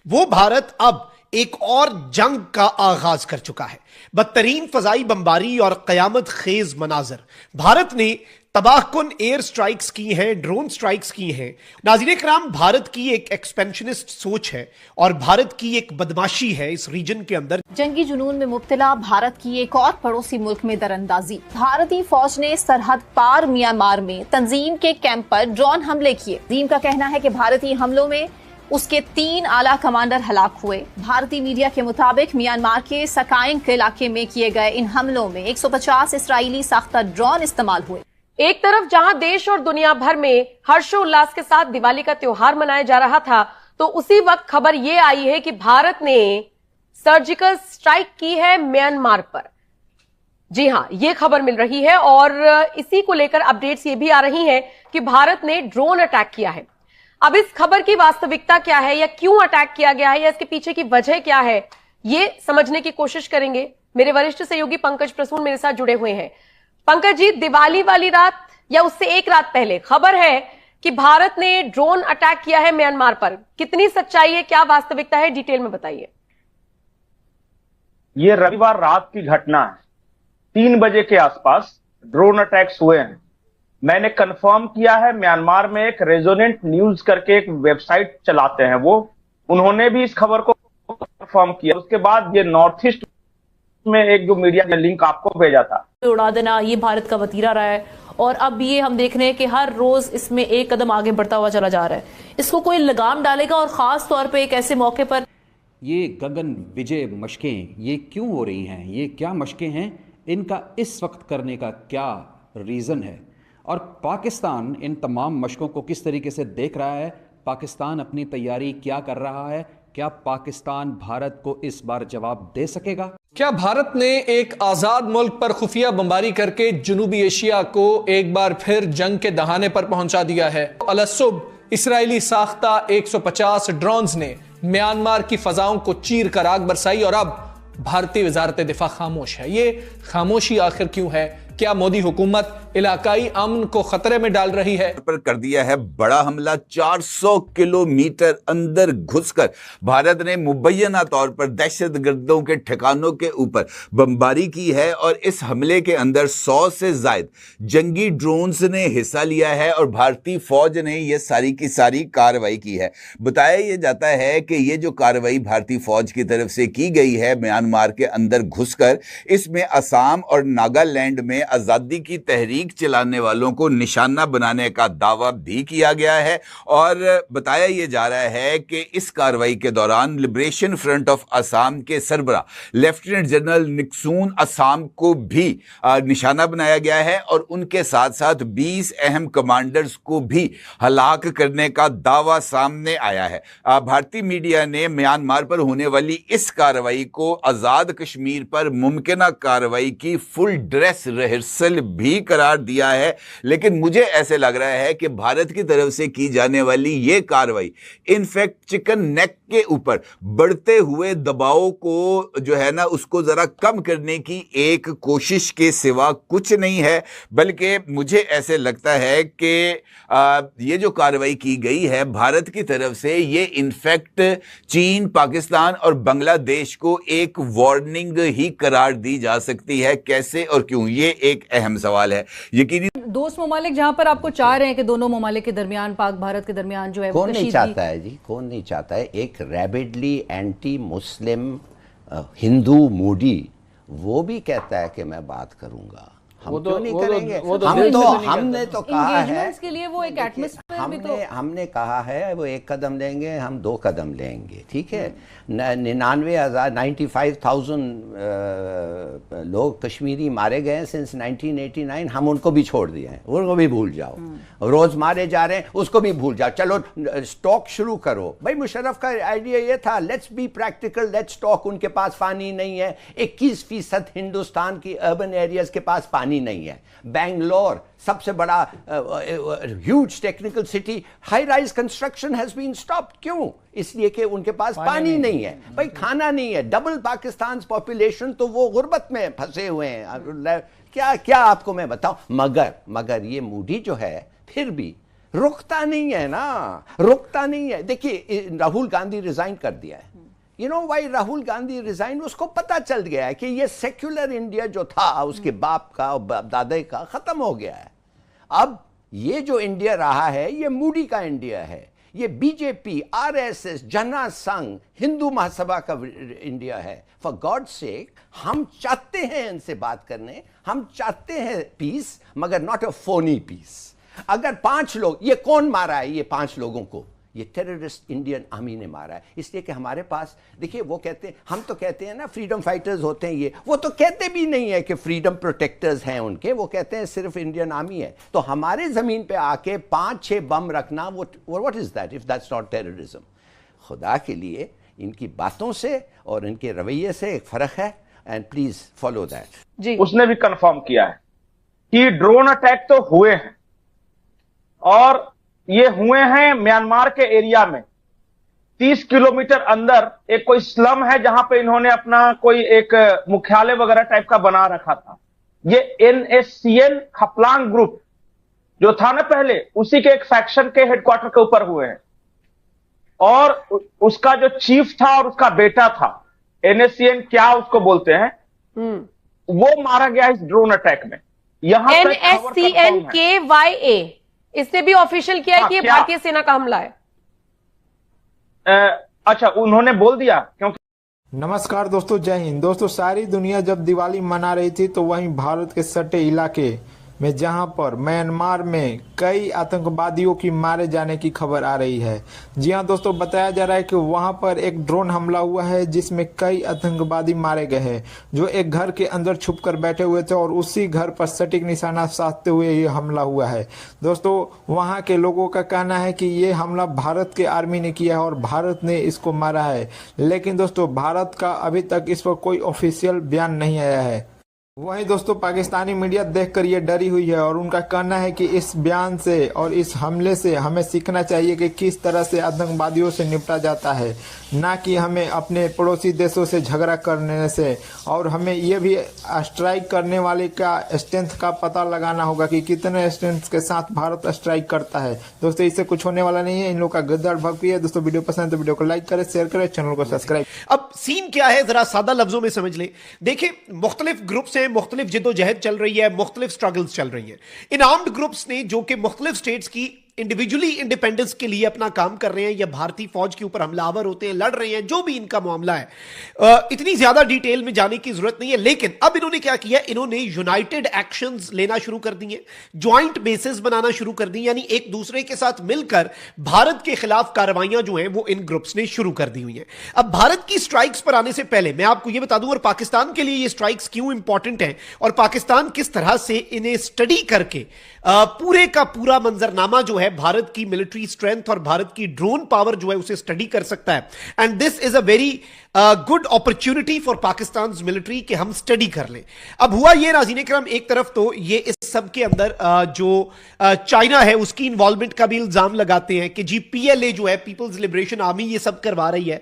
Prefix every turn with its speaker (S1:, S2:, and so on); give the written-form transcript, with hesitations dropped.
S1: वो भारत अब एक और जंग का आगाज कर चुका है। बदतरीन फजाई बमबारी और कयामत खेज मनाजर। भारत ने तबाहकुन एयर स्ट्राइक्स की हैं, ड्रोन स्ट्राइक्स की हैं। नाज़रीन कराम, भारत की एक एक्सपेंशनिस्ट सोच है और भारत की एक बदमाशी है इस रीजन के अंदर।
S2: जंगी जुनून में मुब्तला भारत की एक और पड़ोसी मुल्क में दरअंदाजी। भारतीय फौज ने सरहद पार म्यांमार में तंजीम के कैंप पर ड्रोन हमले किए। तंजीम का कहना है कि भारतीय हमलों में उसके 3 आला कमांडर हलाक हुए। भारतीय मीडिया के मुताबिक म्यांमार के सकाइंग के इलाके में किए गए इन हमलों में 150 इसराइली साख्ता ड्रोन इस्तेमाल हुए।
S3: एक तरफ जहां देश और दुनिया भर में हर्षोल्लास के साथ दिवाली का त्योहार मनाया जा रहा था, तो उसी वक्त खबर यह आई है कि भारत ने सर्जिकल स्ट्राइक की है म्यांमार पर। जी हां, यह खबर मिल रही है और इसी को लेकर अपडेट्स ये भी आ रही हैं कि भारत ने ड्रोन अटैक किया है। अब इस खबर की वास्तविकता क्या है, या क्यों अटैक किया गया है, या इसके पीछे की वजह क्या है, ये समझने की कोशिश करेंगे। मेरे वरिष्ठ सहयोगी पंकज प्रसून मेरे साथ जुड़े हुए हैं। पंकज जी, दिवाली वाली रात या उससे एक रात पहले खबर है कि भारत ने ड्रोन अटैक किया है म्यांमार पर। कितनी सच्चाई है, क्या वास्तविकता है, डिटेल में बताइए।
S4: ये रविवार रात की घटना है। 3 बजे के आसपास ड्रोन अटैक्स हुए हैं। मैंने कंफर्म किया है, म्यांमार में एक रेजोनेंट न्यूज करके एक वेबसाइट चलाते हैं उन्होंने भी इस खबर को कंफर्म किया। उसके बाद ये नॉर्थ ईस्ट में एक जो मीडिया ने लिंक आपको भेजा था,
S5: उड़ा देना, ये भारत का वतीरा रहा है और अब ये हम देख रहे हैं कि हर रोज इसमें एक कदम आगे बढ़ता हुआ चला जा रहा है। इसको कोई लगाम डालेगा, और खास तौर पे एक ऐसे मौके पर
S6: ये गगन विजय मशकें ये क्यों हो रही हैं, ये क्या मशकें हैं, इनका इस वक्त करने का क्या रीज़न है, और पाकिस्तान इन तमाम मशकों को किस तरीके से देख रहा है, पाकिस्तान अपनी तैयारी क्या कर रहा है, क्या पाकिस्तान भारत को इस बार जवाब दे सकेगा?
S7: क्या भारत ने एक आजाद मुल्क पर खुफिया बमबारी करके जनूबी एशिया को एक बार फिर जंग के दहाने पर पहुंचा दिया है? अलसुब इसराइली साख्ता 150 ड्रोन्स ने म्यांमार की फजाओं को चीर कर आग बरसाई और अब भारतीय वजारत दिफा खामोश है। ये खामोशी आखिर क्यों है? क्या मोदी हुकूमत इलाकाई अमन को खतरे में डाल रही है?
S8: पर कर दिया है बड़ा हमला। 400 किलोमीटर अंदर घुसकर भारत ने मुबैना तौर पर दहशतगर्दों के ठिकानों के ऊपर बमबारी की है और इस हमले के अंदर 100 से ज्यादा जंगी ड्रोन्स ने हिस्सा लिया है और भारतीय फौज ने यह सारी की सारी कार्रवाई की है। बताया यह जाता है कि यह जो कार्रवाई भारतीय फौज की तरफ से की गई है म्यांमार के अंदर घुसकर, इसमें असम और नागालैंड में आजादी की तहरीक चलाने वालों को निशाना बनाने का दावा भी किया गया है। और बताया यह जा रहा है कि इस कार्रवाई के दौरान लिबरेशन फ्रंट ऑफ असम के सरबरा लेफ्टिनेंट जनरल निक्सून असम को भी निशाना बनाया गया है और उनके साथ साथ 20 अहम कमांडर्स को भी हलाक करने का दावा सामने आया है। भारतीय मीडिया ने म्यांमार पर होने वाली इस कार्रवाई को आजाद कश्मीर पर मुमकिन कार्रवाई की फुल ड्रेस रिहर्सल भी करार दिया है। लेकिन मुझे ऐसे लग रहा है कि भारत की तरफ से की जाने वाली यह कार्रवाई इनफैक्ट चिकन नेक के ऊपर बढ़ते हुए दबाव को जो है ना उसको जरा कम करने की एक कोशिश के सिवा कुछ नहीं है। बल्कि मुझे ऐसे लगता है कि ये जो कार्रवाई की गई है भारत की तरफ से, ये इनफैक्ट चीन, पाकिस्तान और बांग्लादेश को एक वार्निंग ही करार दी जा सकती है। कैसे और क्यों, ये एक अहम सवाल है। यकीनी
S9: दोस्त ममालिक जहां पर आपको चाह रहे हैं कि दोनों ममालिक के दरमियान, पाक भारत के दरमियान जो है,
S10: कौन नहीं चाहता है जी, कौन नहीं चाहता है? एक रैबिडली एंटी मुस्लिम हिंदू मोदी वो भी कहता है कि मैं बात करूंगा। हम क्यों नहीं करेंगे? हमने तो कहा है
S9: के लिए वो एक एटमॉस्फेयर
S10: हमने कहा है वो 1 कदम लेंगे, हम 2 कदम लेंगे। ठीक है, 95,000 लोग कश्मीरी मारे गए हैं सिंस 1989। हम उनको भी छोड़ दिए हैं, उनको भी भूल जाओ। रोज मारे जा रहे हैं, उसको भी भूल जाओ। चलो स्टॉक शुरू करो। भाई मुशर्रफ का आइडिया ये था, let's be practical, let's stock. उनके पास पानी नहीं है। 21% हिंदुस्तान की अर्बन एरियाज के पास पानी नहीं है। बेंगलोर सबसे बड़ा huge technical city, high rise construction has been stopped. क्यों? इसलिए कि उनके पास पानी नहीं है। भाई खाना नहीं है। डबल पाकिस्तान पॉपुलेशन, तो वो गुर्बत में फंसे हुए हैं। क्या क्या आपको मैं बताऊं। मगर ये मोदी जो है फिर भी रुकता नहीं है ना, रुकता नहीं है। देखिए राहुल गांधी रिजाइन कर दिया है। You know why Rahul Gandhi resign? उसको पता चल गया है कि ये सेक्युलर इंडिया जो था उसके बाप का और दादा का खत्म हो गया है। अब ये जो इंडिया रहा है ये मोदी का इंडिया है, ये बीजेपी, आरएसएस, जना संघ, हिंदू महासभा का इंडिया है। फॉर गॉड सेक, हम चाहते हैं इनसे बात करने, हम चाहते हैं पीस, मगर नॉट अ फोनी पीस। अगर 5 लोग, ये कौन मारा है? ये 5 लोगों को ये टेररिस्ट इंडियन आर्मी ने मारा है। इसलिए कि हमारे पास, देखिए वो कहते हैं, हम तो कहते हैं ना फ्रीडम फाइटर्स होते हैं ये, वो तो कहते भी नहीं है कि फ्रीडम प्रोटेक्टर्स हैं उनके, वो कहते हैं सिर्फ इंडियन आर्मी है। तो हमारे जमीन पे आके 5-6 बम रखना, what is that if that's not terrorism? खुदा के लिए इनकी बातों से और इनके रवैये से एक फर्क है, एंड प्लीज फॉलो दैट।
S3: जी,
S4: उसने भी कंफर्म किया है कि ड्रोन अटैक तो हुए हैं, और ये हुए हैं म्यांमार के एरिया में। 30 किलोमीटर अंदर एक कोई स्लम है जहां पे इन्होंने अपना कोई एक मुख्यालय वगैरह टाइप का बना रखा था। ये NSCN खपलांग ग्रुप जो था ना पहले, उसी के एक फैक्शन के हेडक्वार्टर के ऊपर हुए हैं, और उसका जो चीफ था और उसका बेटा था, NSCN क्या उसको बोलते हैं, वो मारा गया इस ड्रोन अटैक में। यहां
S3: NSCN KYA, इसने भी ऑफिशियल किया है कि ये भारतीय सेना का हमला है।
S4: अच्छा, उन्होंने बोल दिया क्योंकि।
S11: नमस्कार दोस्तों, जय हिंद। दोस्तों, सारी दुनिया जब दिवाली मना रही थी तो वहीं भारत के सटे इलाके में जहां पर म्यांमार में कई आतंकवादियों की मारे जाने की खबर आ रही है। जी हां दोस्तों, बताया जा रहा है कि वहां पर एक ड्रोन हमला हुआ है जिसमें कई आतंकवादी मारे गए हैं, जो एक घर के अंदर छुपकर बैठे हुए थे और उसी घर पर सटीक निशाना साधते हुए ये हमला हुआ है। दोस्तों, वहां के लोगों का कहना है कि ये हमला भारत के आर्मी ने किया है और भारत ने इसको मारा है, लेकिन दोस्तों भारत का अभी तक इस पर कोई ऑफिशियल बयान नहीं आया है। वहीं दोस्तों, पाकिस्तानी मीडिया देखकर ये डरी हुई है और उनका कहना है कि इस बयान से और इस हमले से हमें सीखना चाहिए कि किस तरह से आतंकवादियों से निपटा जाता है, ना कि हमें अपने पड़ोसी देशों से झगड़ा करने से। और हमें ये भी स्ट्राइक करने वाले का स्ट्रेंथ का पता लगाना होगा कि कितने स्ट्रेंथ के साथ भारत स्ट्राइक करता है। दोस्तों, इससे कुछ होने वाला नहीं है, इन लोग का गद्दार भक्ति है। दोस्तों, वीडियो पसंद तो वीडियो को लाइक करें, शेयर करें, चैनल को सब्सक्राइब।
S1: अब सीन क्या है जरा सादा लफ्जों में समझ लें। देखिए, मुख्तलिफ ग्रुप से मुख्तलिफ जिद्दोजहद चल रही है, मुख्तलिफ स्ट्रगल्स चल रही है। इन आर्म्ड ग्रुप्स ने, जो कि मुख्तलिफ स्टेट्स की इंडिविजुअली इंडिपेंडेंस के लिए अपना काम कर रहे हैं या भारतीय फौज के ऊपर हमलावर होते हैं, लड़ रहे हैं, जो भी इनका मामला है, इतनी ज्यादा डिटेल में जाने की जरूरत नहीं है। लेकिन अब इन्होंने क्या किया, इन्होंने यूनाइटेड एक्शंस लेना शुरू कर दिए, ज्वाइंट बेसिस बनाना शुरू कर दी, यानी एक दूसरे के साथ मिलकर भारत के खिलाफ कार्रवाइयां जो हैं वो इन ग्रुप्स ने शुरू कर दी हुई हैं। अब भारत की स्ट्राइक्स पर आने से पहले मैं आपको यह बता दूं, और पाकिस्तान के लिए ये स्ट्राइक्स क्यों इंपॉर्टेंट हैं और पाकिस्तान किस तरह से इन्हें स्टडी करके पूरे का पूरा मंजरनामा जो है भारत की मिलिट्री स्ट्रेंथ और भारत की ड्रोन पावर जो है उसे स्टडी कर सकता है। And this is a very good opportunity for Pakistan military कि हम स्टडी कर लें। अब हुआ ये नाज़रीन करम, एक तरफ तो ये इस सब के अंदर जो चाइना है उसकी इन्वॉल्वमेंट का भी इल्जाम लगाते हैं कि जी PLA जो है, पीपल्स लिबरेशन आर्मी, ये सब करवा रही है।